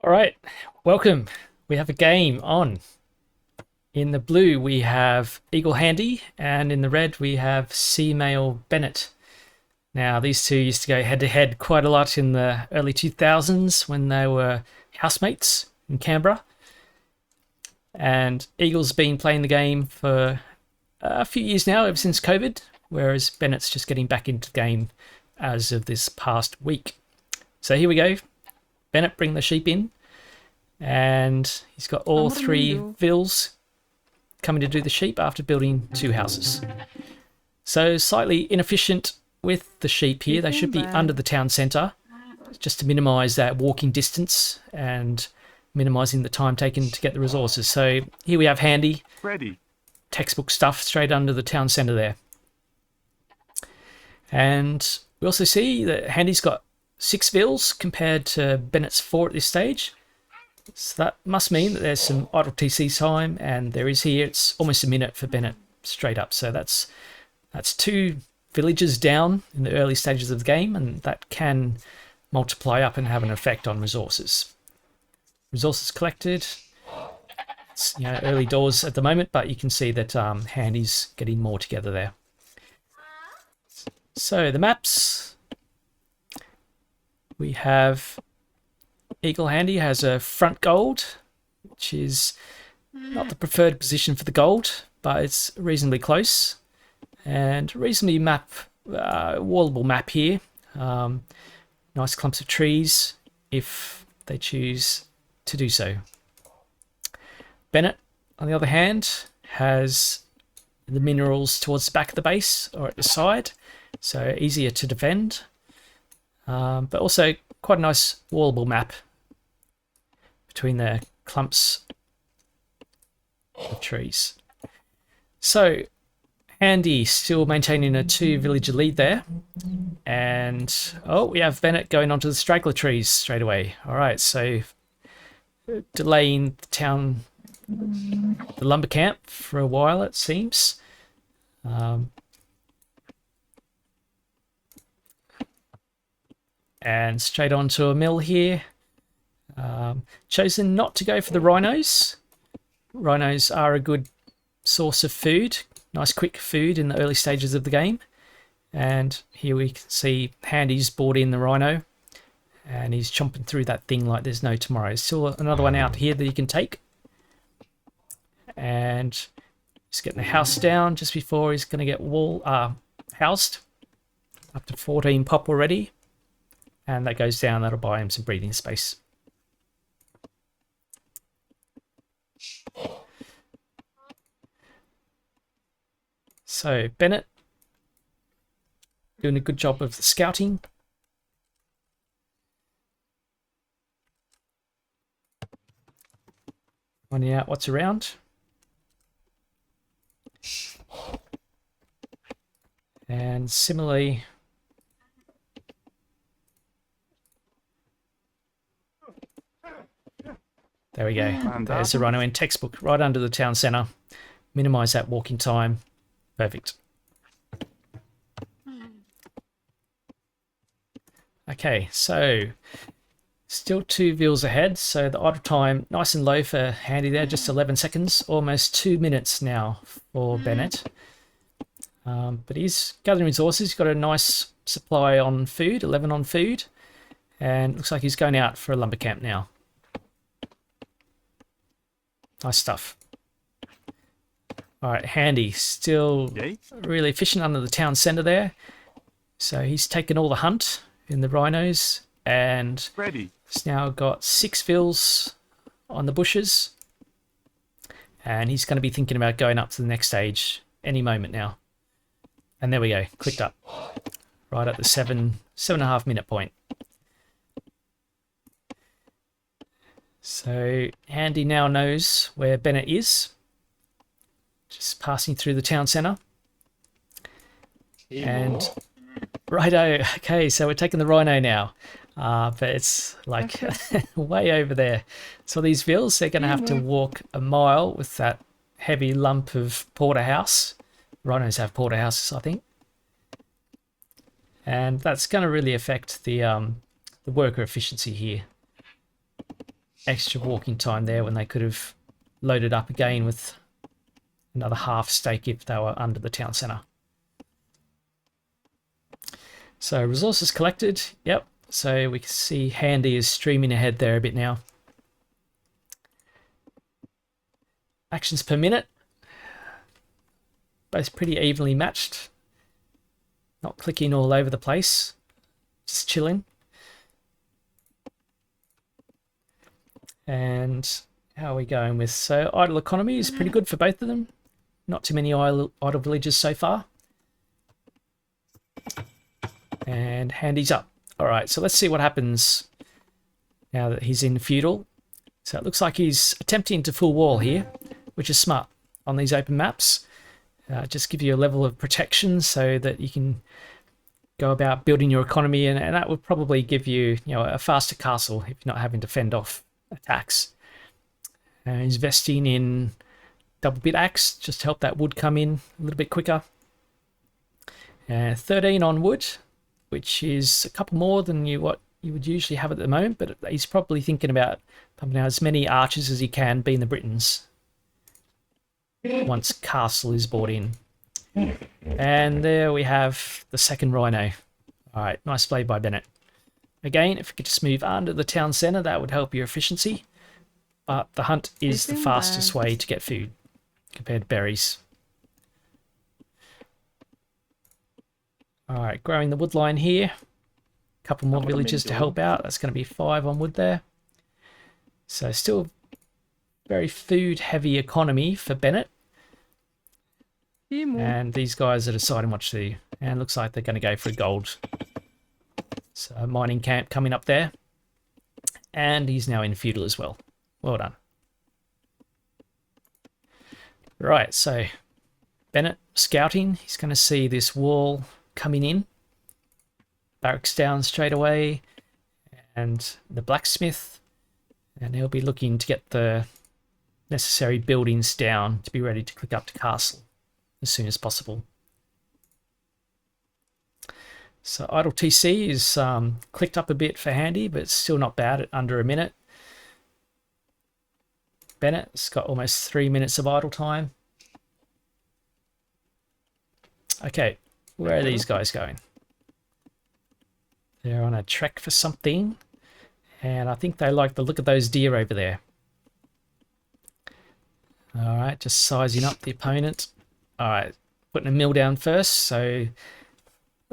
All right, welcome. We have a game on. In the blue, we have Eagle Handy, and in the red, we have cmailbennet. Now, these two used to go head to head quite a lot in the early 2000s when they were housemates in Canberra. And Eagle's been playing the game for a few years now, ever since COVID, whereas Bennett's just getting back into the game as of this past week. So here we go. Bennett, bring the sheep in. And he's got all three vills coming to do the sheep after building two houses. So slightly inefficient with the sheep here. They should be under the town centre just to minimise that walking distance and minimising the time taken to get the resources. So here we have Handy. Ready. Textbook stuff straight under the town centre there. And we also see that Handy's got 6 vills compared to Bennett's 4 at this stage. So that must mean that there's some idle TC time, and there is here. It's almost a minute for Bennett straight up. So that's 2 villages down in the early stages of the game, and that can multiply up and have an effect on resources. Resources collected. It's early doors at the moment, but you can see that Handy's getting more together there. So the maps. We have Eagle Handy has a front gold, which is not the preferred position for the gold, but it's reasonably close. And reasonably wallable map here. Nice clumps of trees if they choose to do so. Bennett, on the other hand, has the minerals towards the back of the base or at the side, so easier to defend. But also quite a nice wallable map between the clumps of trees. So Handy still maintaining a 2 villager lead there. And we have Bennett going onto the straggler trees straight away. All right, so delaying the lumber camp for a while, it seems. And straight onto a mill here. Chosen not to go for the rhinos. Rhinos are a good source of food. Nice quick food in the early stages of the game. And here we can see Handy's brought in the rhino. And he's chomping through that thing like there's no tomorrow. Still another one out here that you can take. And he's getting the house down just before he's going to get housed. Up to 14 pop already. And that goes down. That'll buy him some breathing space. So Bennett doing a good job of the scouting. Finding out what's around. And similarly, there we go. There's the rhino in textbook right under the town centre. Minimise that walking time. Perfect. Okay, so still 2 vills ahead. So the idle time nice and low for Handy there, just 11 seconds. Almost 2 minutes now for Bennett. But he's gathering resources. He's got a nice supply on food, 11 on food. And looks like he's going out for a lumber camp now. Nice stuff. All right, Handy still really efficient under the town centre there. So he's taken all the hunt in the rhinos and he's now got 6 vills on the bushes. And he's going to be thinking about going up to the next stage any moment now. And there we go, clicked up. Right at the 7.5 minute point. So Handy now knows where Bennett is. Just passing through the town centre. And righto, okay, so we're taking the rhino now. But it's like way over there. So these vills, they're going to have to walk a mile with that heavy lump of porterhouse. Rhinos have porterhouses, I think. And that's going to really affect the worker efficiency here. extra walking time there when they could have loaded up again with another half stake if they were under the town centre. So resources collected, yep. So we can see Handy is streaming ahead there a bit now. Actions per minute, both pretty evenly matched. Not clicking all over the place, just chilling. And how are we going with, so idle economy is pretty good for both of them. Not too many idle villages so far. And Handy's up. All right, so let's see what happens now that he's in feudal. So it looks like he's attempting to full wall here, which is smart on these open maps. Just give you a level of protection so that you can go about building your economy, and that would probably give you, a faster castle if you're not having to fend off attacks. Investing in double bit axe just to help that wood come in a little bit quicker. 13 on wood, which is a couple more than what you would usually have at the moment, but he's probably thinking about pumping out as many archers as he can, being the Britons, once castle is brought in. And there we have the second rhino. All right, nice play by Bennett. Again, if you could just move under the town centre, that would help your efficiency. But the hunt is the fastest way to get food compared to berries. All right, growing the wood line here. A couple more villages to help out. That's going to be 5 on wood there. So still very food heavy economy for Bennett. And these guys are deciding what to do. And looks like they're going to go for gold. So mining camp coming up there. And he's now in feudal as well. Well done. Right, so Bennett scouting. He's going to see this wall coming in. Barracks down straight away. And the blacksmith. And he'll be looking to get the necessary buildings down to be ready to click up to castle as soon as possible. So idle TC is clicked up a bit for Handy, but it's still not bad at under a minute. Bennett's got almost 3 minutes of idle time. Okay, where are these guys going? They're on a trek for something, and I think they like the look of those deer over there. All right, just sizing up the opponent. All right, putting a mill down first, so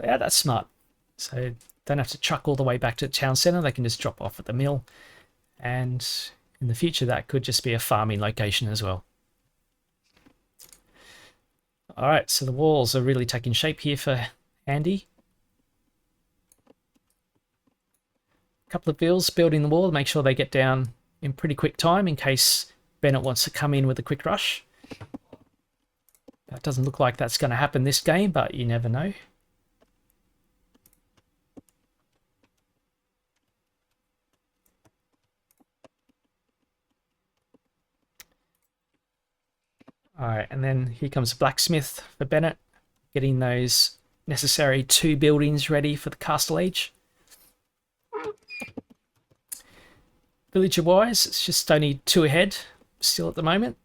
yeah, that's smart. So don't have to truck all the way back to the town centre. They can just drop off at the mill, and in the future that could just be a farming location as well. All right, so the walls are really taking shape here for Andy. A couple of bills building the wall, make sure they get down in pretty quick time in case Bennett wants to come in with a quick rush. That doesn't look like that's going to happen this game, but you never know. All right, and then here comes blacksmith for Bennett, getting those necessary 2 buildings ready for the castle age. Villager-wise, it's just only 2 ahead still at the moment.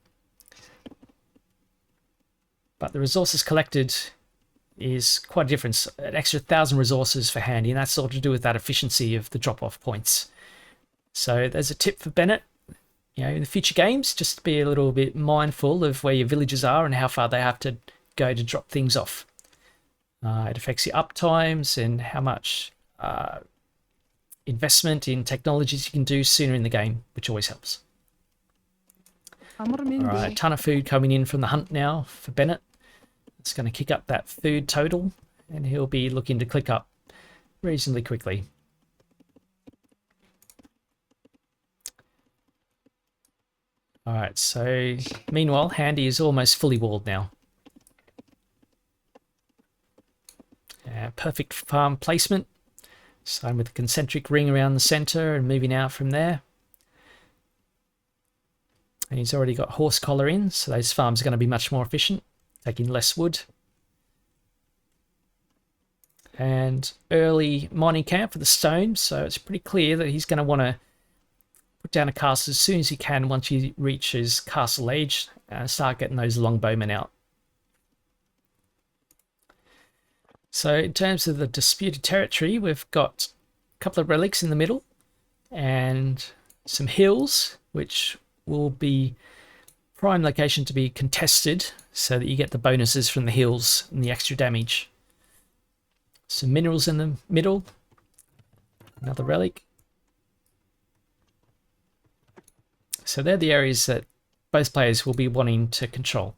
But the resources collected is quite a difference. An extra 1,000 resources for Handy, and that's all to do with that efficiency of the drop-off points. So there's a tip for Bennett. In the future games, just be a little bit mindful of where your villagers are and how far they have to go to drop things off. It affects your up times and how much investment in technologies you can do sooner in the game, which always helps. All right, a ton of food coming in from the hunt now for Bennett. It's going to kick up that food total, and he'll be looking to click up reasonably quickly. All right, so meanwhile, Handy is almost fully walled now. Perfect farm placement. Starting with a concentric ring around the center and moving out from there. And he's already got horse collar in, so those farms are going to be much more efficient, taking less wood. And early mining camp for the stone, so it's pretty clear that he's going to want to put down a castle as soon as he can once he reaches castle age and start getting those longbowmen out. So in terms of the disputed territory, we've got a couple of relics in the middle and some hills, which will be prime location to be contested so that you get the bonuses from the hills and the extra damage. Some minerals in the middle, another relic. So they're the areas that both players will be wanting to control.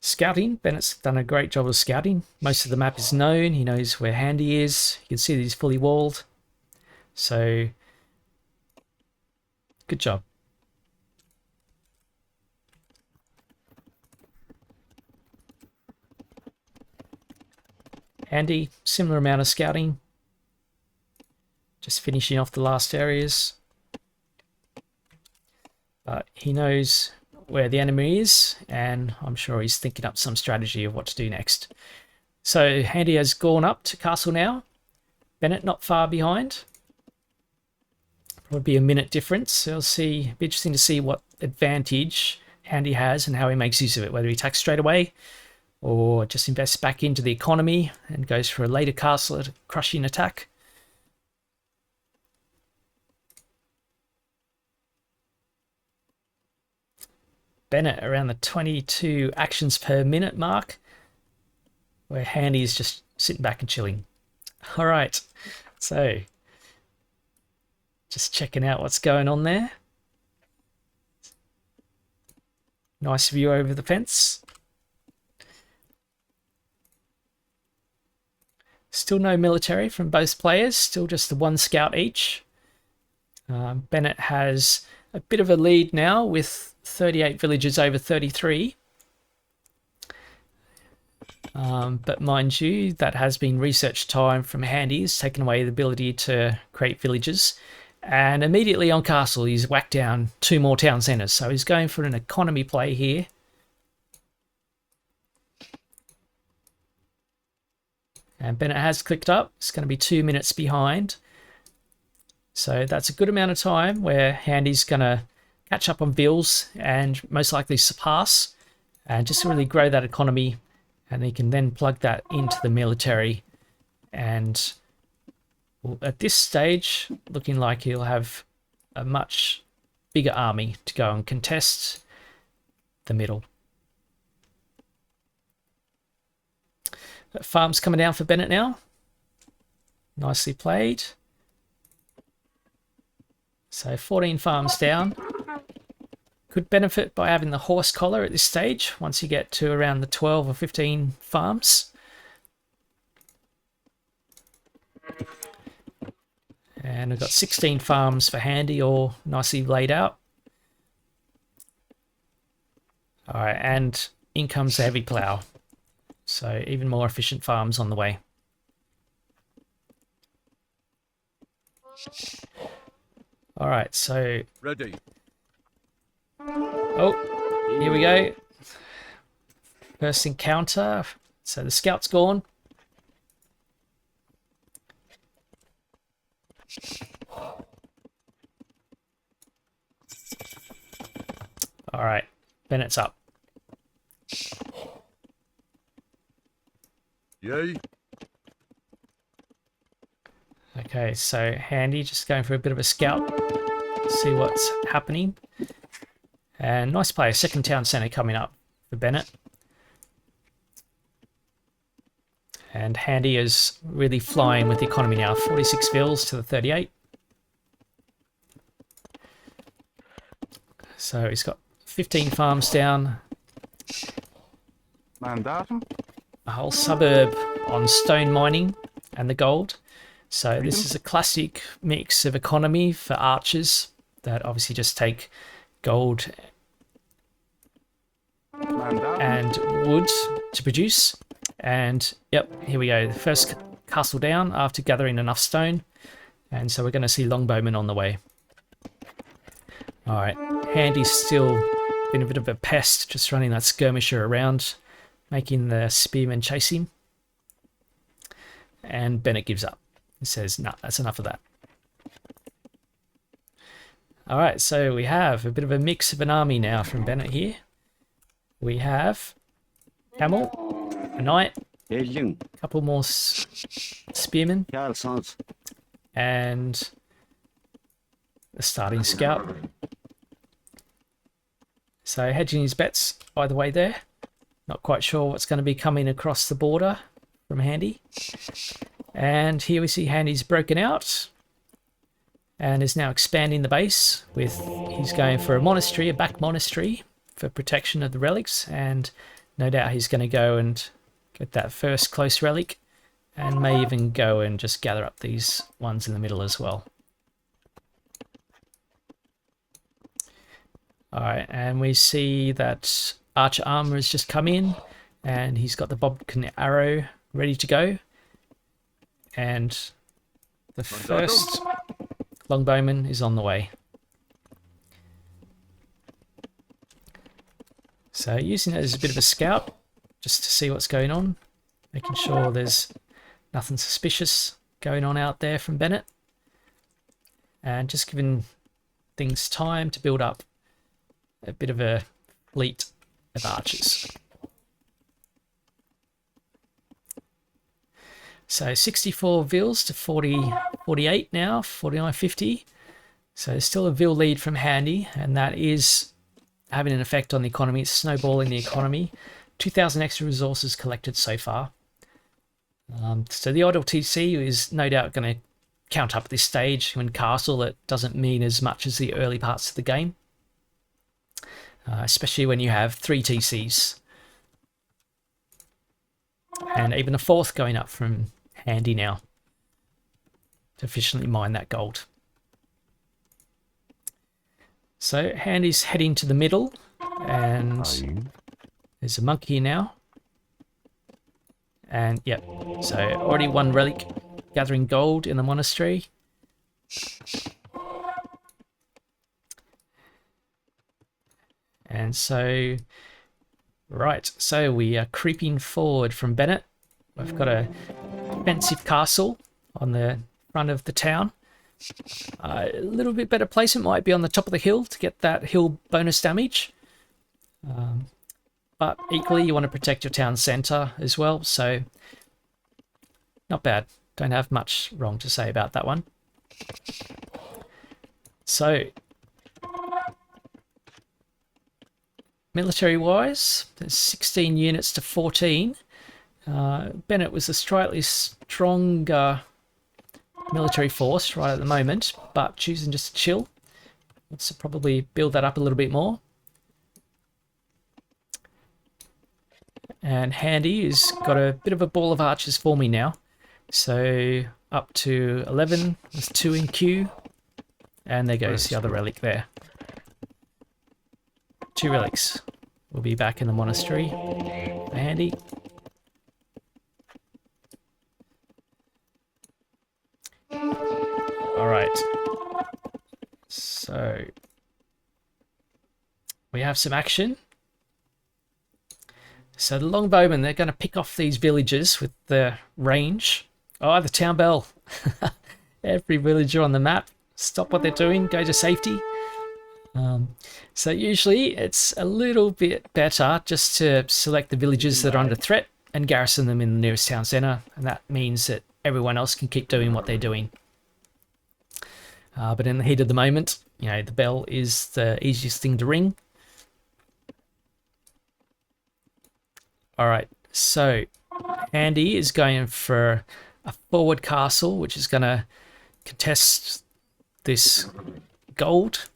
Scouting, Bennett's done a great job of scouting. Most of the map is known. He knows where Handy is. You can see that he's fully walled. So, good job. Handy, similar amount of scouting. Just finishing off the last areas. He knows where the enemy is, and I'm sure he's thinking up some strategy of what to do next. So Handy has gone up to castle now. Bennett not far behind. Probably be a minute difference. So it'll be interesting to see what advantage Handy has and how he makes use of it, whether he attacks straight away or just invests back into the economy and goes for a later castle crushing attack. Bennett around the 22 actions per minute mark, where Handy is just sitting back and chilling. All right, so just checking out what's going on there. Nice view over the fence. Still no military from both players, still just the one scout each. Bennett has a bit of a lead now with 38 villages over 33. But mind you, that has been research time from Handy. He's taken away the ability to create villages. And immediately on castle, he's whacked down 2 more town centres. So he's going for an economy play here. And Bennett has clicked up. It's going to be 2 minutes behind. So that's a good amount of time where Handy's going to catch up on bills and most likely surpass, and just really grow that economy, and he can then plug that into the military. And at this stage, looking like he'll have a much bigger army to go and contest the middle. Farms coming down for Bennett now. Nicely played. So 14 farms down. Could benefit by having the horse collar at this stage once you get to around the 12 or 15 farms. And we've got 16 farms for Handy, all nicely laid out. All right, and in comes the heavy plough. So even more efficient farms on the way. All right, so ready. Oh, here we go. First encounter. So the scout's gone. All right, Bennett's up. Yay. Okay, so Handy just going for a bit of a scout. See what's happening. And nice play, second town centre coming up for Bennett. And Handy is really flying with the economy now. 46 vills to the 38. So he's got 15 farms down. Mandatum. A whole suburb on stone mining and the gold. So this is a classic mix of economy for archers that obviously just take gold and wood to produce. And yep, here we go. The first castle down after gathering enough stone. And so we're going to see longbowmen on the way. All right, Handy's still been a bit of a pest, just running that skirmisher around, making the spearmen chase him. And Bennett gives up. He says, "No, that's enough of that." All right, so we have a bit of a mix of an army now from Bennett here. We have camel, a knight, a couple more spearmen, and the starting scout. So hedging his bets either way there. Not quite sure what's going to be coming across the border from Handy. And here we see Handy's broken out and is now expanding the base with, he's going for a monastery, a back monastery for protection of the relics, and no doubt he's going to go and get that first close relic and may even go and just gather up these ones in the middle as well. Alright, and we see that Archer Armor has just come in and he's got the Bodkin Arrow ready to go. And the first Longbowman is on the way. So using it as a bit of a scout, just to see what's going on, making sure there's nothing suspicious going on out there from Bennett, and just giving things time to build up a bit of a fleet of archers. So 64 vils to 48 now, 49.50. So still a vil lead from Handy, and that is having an effect on the economy. It's snowballing the economy. 2,000 extra resources collected so far. So the idle TC is no doubt going to count up at this stage. When castle, it doesn't mean as much as the early parts of the game. Especially when you have 3 TCs. And even a 4th going up from Handy now to efficiently mine that gold. So Handy's heading to the middle, and there's a monk here now. And yep, so already 1 relic gathering gold in the monastery. And so, right, so we are creeping forward from Bennett. We've got a defensive castle on the front of the town. A little bit better placement might be on the top of the hill to get that hill bonus damage. But equally, you want to protect your town centre as well, so not bad. Don't have much wrong to say about that one. So, military-wise, there's 16 units to 14. Bennett was a slightly stronger military force right at the moment, but choosing just to chill. Let's probably build that up a little bit more. And Handy has got a bit of a ball of archers for me now. So up to 11 with 2 in queue. And there goes the other relic there. 2 relics. We'll be back in the monastery. Handy. Alright. So we have some action. So the longbowmen, they're going to pick off these villages with the range. Oh, the town bell. Every villager on the map, stop what they're doing, go to safety. So usually it's a little bit better just to select the villages that are under threat and garrison them in the nearest town centre. And that means that everyone else can keep doing what they're doing. But in the heat of the moment, you know, the bell is the easiest thing to ring. Alright, so Andy is going for a forward castle, which is going to contest this gold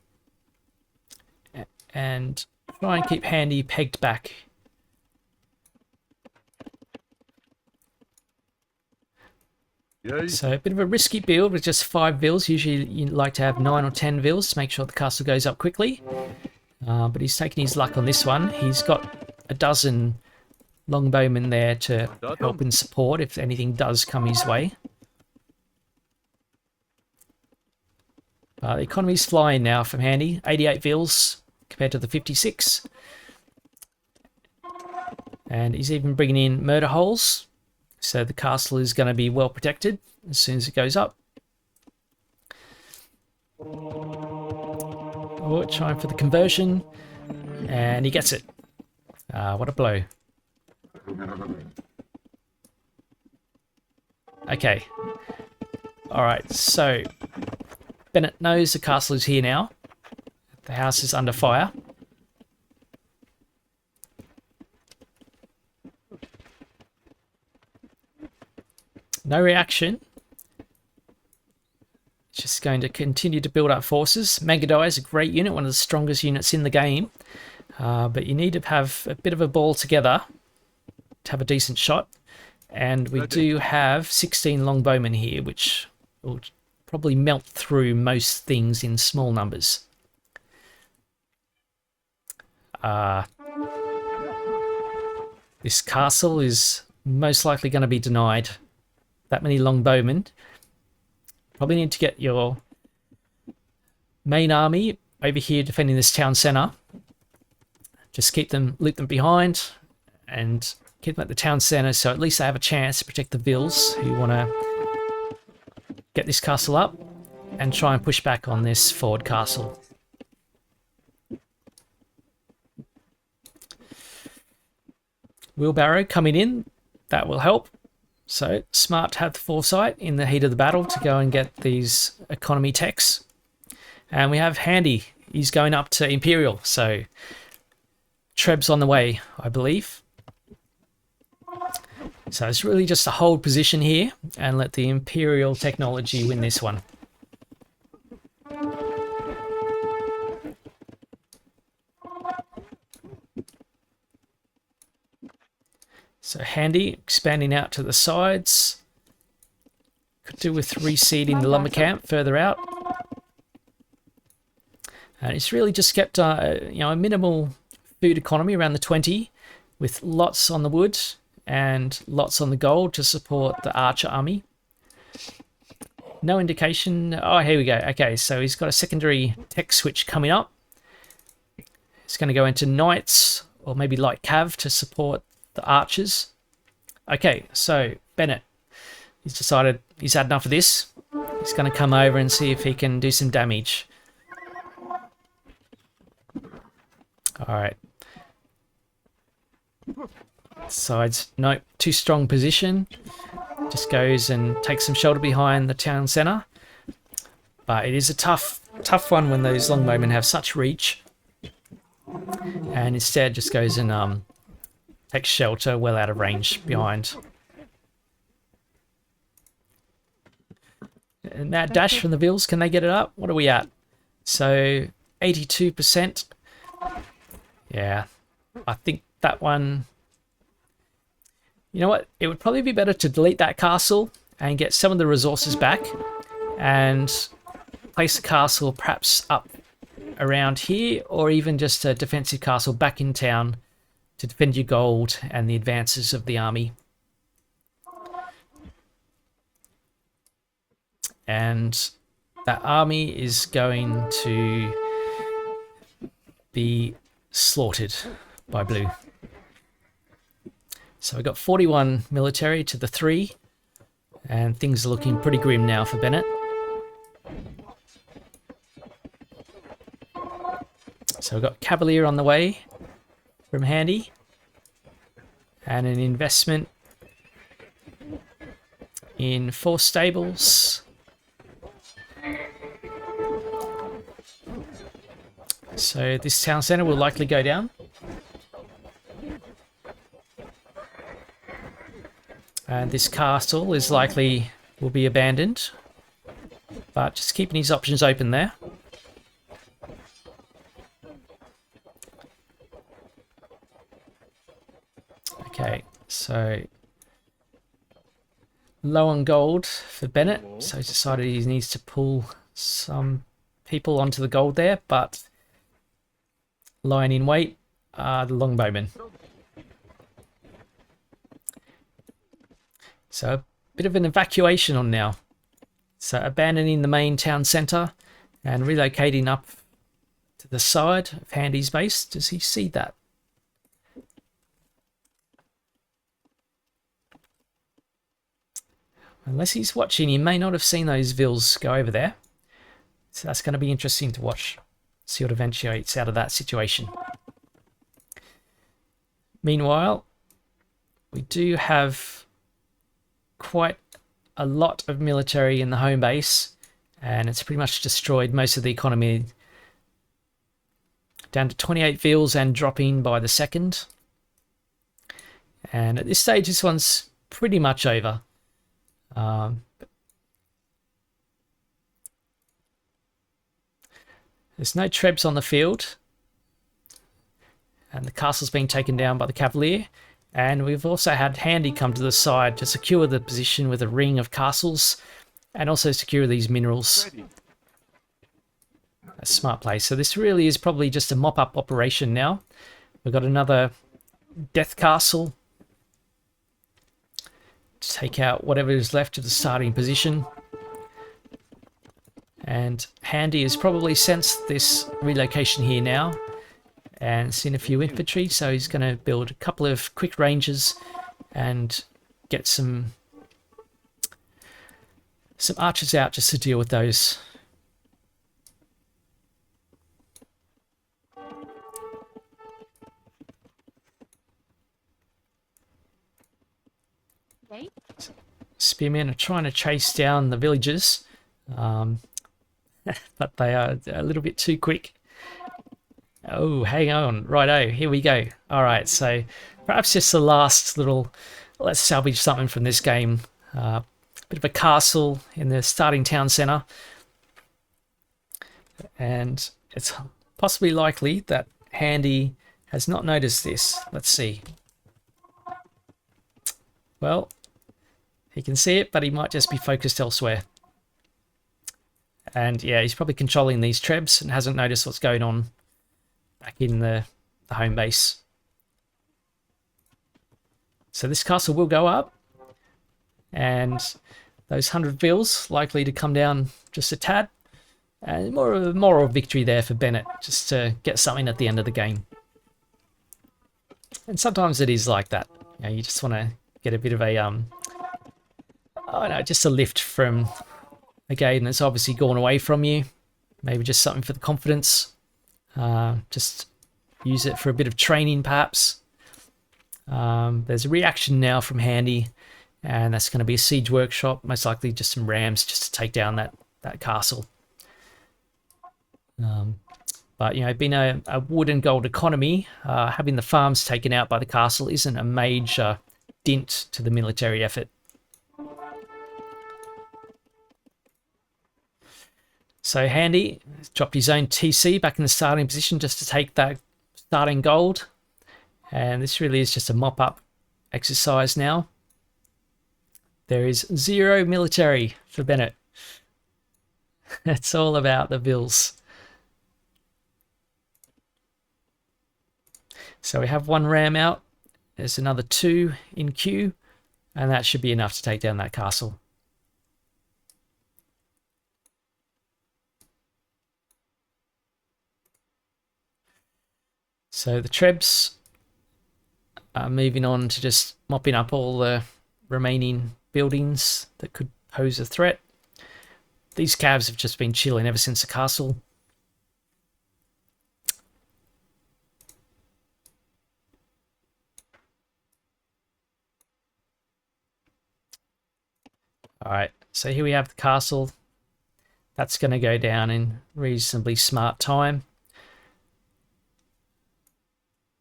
and try and keep Handy pegged back. So a bit of a risky build with just 5 vils. Usually you like to have 9 or 10 vils to make sure the castle goes up quickly. But he's taking his luck on this one. He's got a dozen longbowmen there to help and support if anything does come his way. The economy's flying now from Handy. 88 vils compared to the 56. And he's even bringing in murder holes. So the castle is going to be well protected as soon as it goes up. Oh, trying for the conversion. And he gets it. What a blow. Okay. Alright, so Bennett knows the castle is here now. The house is under fire. No reaction. Just going to continue to build up forces. Magadai is a great unit, one of the strongest units in the game. But you need to have a bit of a ball together to have a decent shot. And we do have 16 longbowmen here, which will probably melt through most things in small numbers. This castle is most likely going to be denied. That many longbowmen. Probably need to get your main army over here defending this town centre. Just loop them behind and keep them at the town centre, so at least they have a chance to protect the Vills who want to get this castle up and try and push back on this forward castle. Wheelbarrow coming in, that will help. So smart to have the foresight in the heat of the battle to go and get these economy techs. And we have Handy, he's going up to Imperial, so Treb's on the way, I believe. So it's really just a hold position here and let the Imperial technology win this one. So Handy expanding out to the sides. Could do with reseeding the lumber camp further out. And it's really just kept a minimal food economy around the 20, with lots on the wood and lots on the gold to support the archer army. No indication. Oh, here we go. Okay, so he's got a secondary tech switch coming up. It's going to go into knights or maybe light cav to support the archers. Okay, so Bennett, he's decided he's had enough of this. He's going to come over and see if he can do some damage. Alright. Sides, nope, too strong position. Just goes and takes some shelter behind the town centre. But it is a tough one when those longbowmen have such reach. And instead just goes and takes shelter well out of range behind. And that dash from the Vills, can they get it up? What are we at? So 82%. Yeah, I think that one... You know what? It would probably be better to delete that castle and get some of the resources back and place the castle perhaps up around here, or even just a defensive castle back in town to defend your gold and the advances of the army. And that army is going to be slaughtered by blue. So we've got 41 military to the 3, and things are looking pretty grim now for Bennett. So we've got Cavalier on the way from Handy, and an investment in 4 stables. So this town centre will likely go down. And this castle is likely will be abandoned. But just keeping his options open there. Okay, so low on gold for Bennett. So he's decided he needs to pull some people onto the gold there, but lying in wait are the longbowmen. So a bit of an evacuation on now. So abandoning the main town centre and relocating up to the side of Handy's base. Does he see that? Unless he's watching, he may not have seen those Vills go over there. So that's going to be interesting to watch. see what eventuates out of that situation. Meanwhile, we do have quite a lot of military in the home base, and it's pretty much destroyed most of the economy, down to 28 vils and dropping by the second. And at this stage, this one's pretty much over. There's no trebs on the field, and the castle's being taken down by the Cavalier. And we've also had Handy come to the side to secure the position with a ring of castles and also secure these minerals. A smart play. So this really is probably just a mop-up operation now. We've got another Death Castle to take out whatever is left of the starting position. And Handy has probably sensed this relocation here now and seen a few infantry, so he's going to build a couple of quick ranges and get some archers out just to deal with those. Spearmen are trying to chase down the villagers, but they are a little bit too quick. Oh, hang on. Righto, here we go. All right, so perhaps just the last little... Let's salvage something from this game. Bit of a castle in the starting town centre. And it's possibly likely that Handy has not noticed this. Let's see. Well, he can see it, but he might just be focused elsewhere. And yeah, he's probably controlling these trebs and hasn't noticed what's going on back in the home base. So this castle will go up, and those 100 vils likely to come down just a tad. And more of a moral victory there for Bennett, just to get something at the end of the game. And sometimes it is like that. You know, you just want to get a bit of a oh no, just a lift from a game that's obviously gone away from you. Maybe just something for the confidence. Just use it for a bit of training, perhaps. There's a reaction now from Handy, and that's going to be a siege workshop, most likely just some rams just to take down that castle. But, you know, being a wood and gold economy, having the farms taken out by the castle isn't a major dint to the military effort. So Handy has dropped his own TC back in the starting position just to take that starting gold. And this really is just a mop-up exercise now. There is 0 military for Bennett. It's all about the vils. So we have 1 ram out. There's another 2 in queue. And that should be enough to take down that castle. So the trebs are moving on to just mopping up all the remaining buildings that could pose a threat. These calves have just been chilling ever since the castle. Alright, so here we have the castle. That's going to go down in reasonably smart time.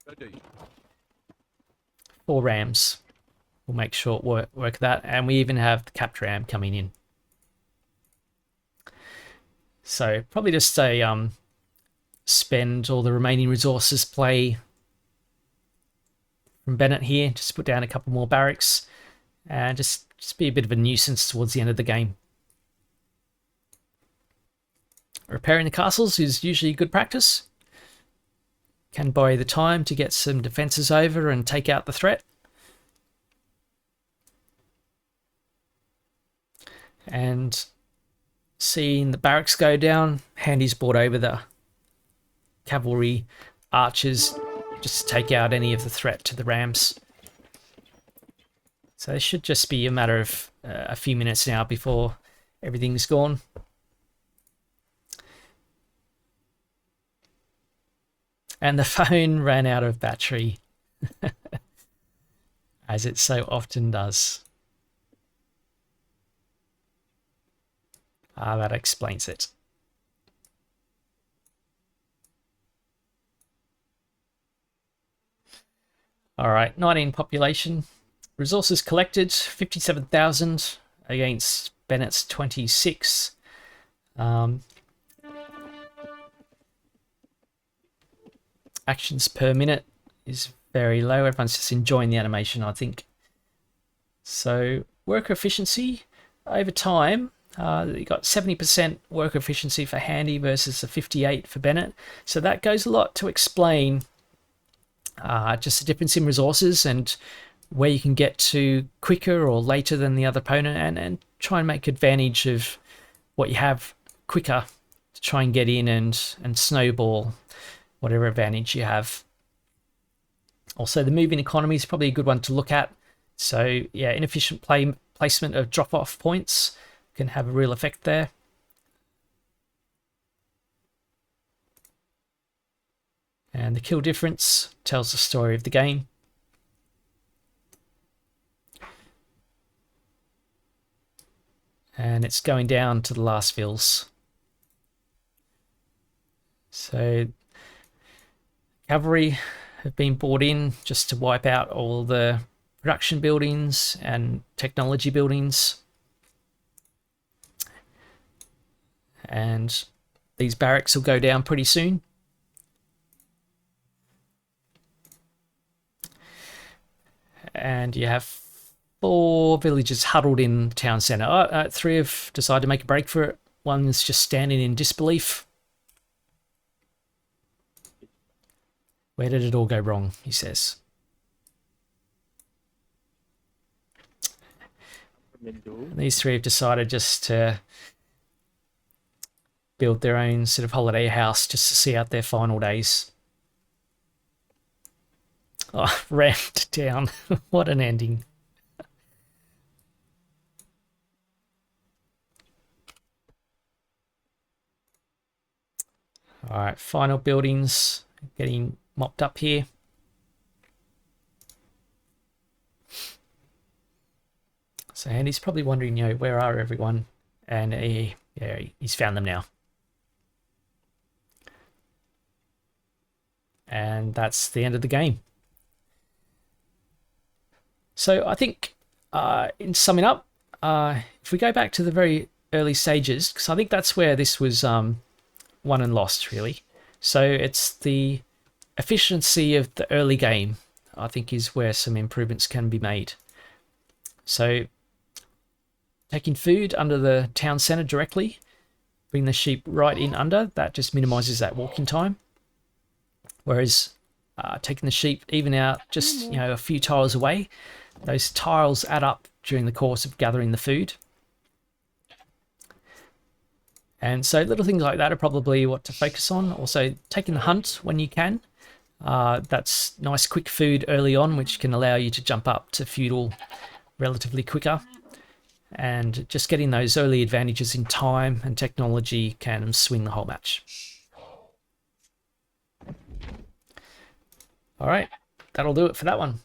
Ready. 4 rams. We'll make short work of that. And we even have the capped ram coming in. So probably just a spend all the remaining resources play from Bennett here. Just put down a couple more barracks and just be a bit of a nuisance towards the end of the game. Repairing the castles is usually good practice. Can buy the time to get some defences over and take out the threat. And seeing the barracks go down, Handy's brought over the cavalry archers just to take out any of the threat to the rams. So it should just be a matter of a few minutes now before everything's gone. And the phone ran out of battery, as it so often does. That explains it. All right, 19 population. Resources collected, 57,000 against Bennett's 26. Actions per minute is very low. Everyone's just enjoying the animation, I think. So worker efficiency over time, you got 70% worker efficiency for Handy versus the 58 for Bennett. So that goes a lot to explain just the difference in resources and where you can get to quicker or later than the other opponent, and try and make advantage of what you have quicker to try and get in and snowball whatever advantage you have. Also, the moving economy is probably a good one to look at. So yeah, inefficient placement of drop-off points can have a real effect there. And the kill difference tells the story of the game. And it's going down to the last fills. So cavalry have been brought in just to wipe out all the production buildings and technology buildings. And these barracks will go down pretty soon. And you have 4 villagers huddled in the town centre. 3 have decided to make a break for it. One's just standing in disbelief. Where did it all go wrong, he says. And these 3 have decided just to build their own sort of holiday house just to see out their final days. Oh, rammed down. What an ending. All right, final buildings getting mopped up here. So Andy's probably wondering, where are everyone? And he's found them now. And that's the end of the game. So I think, in summing up, if we go back to the very early stages, because I think that's where this was won and lost, really. So it's the efficiency of the early game, I think, is where some improvements can be made. So taking food under the town centre directly, bring the sheep right in under, that just minimises that walking time. Whereas taking the sheep even out just a few tiles away, those tiles add up during the course of gathering the food. And so little things like that are probably what to focus on. Also taking the hunt when you can. That's nice quick food early on, which can allow you to jump up to feudal relatively quicker. And just getting those early advantages in time and technology can swing the whole match. All right, that'll do it for that one.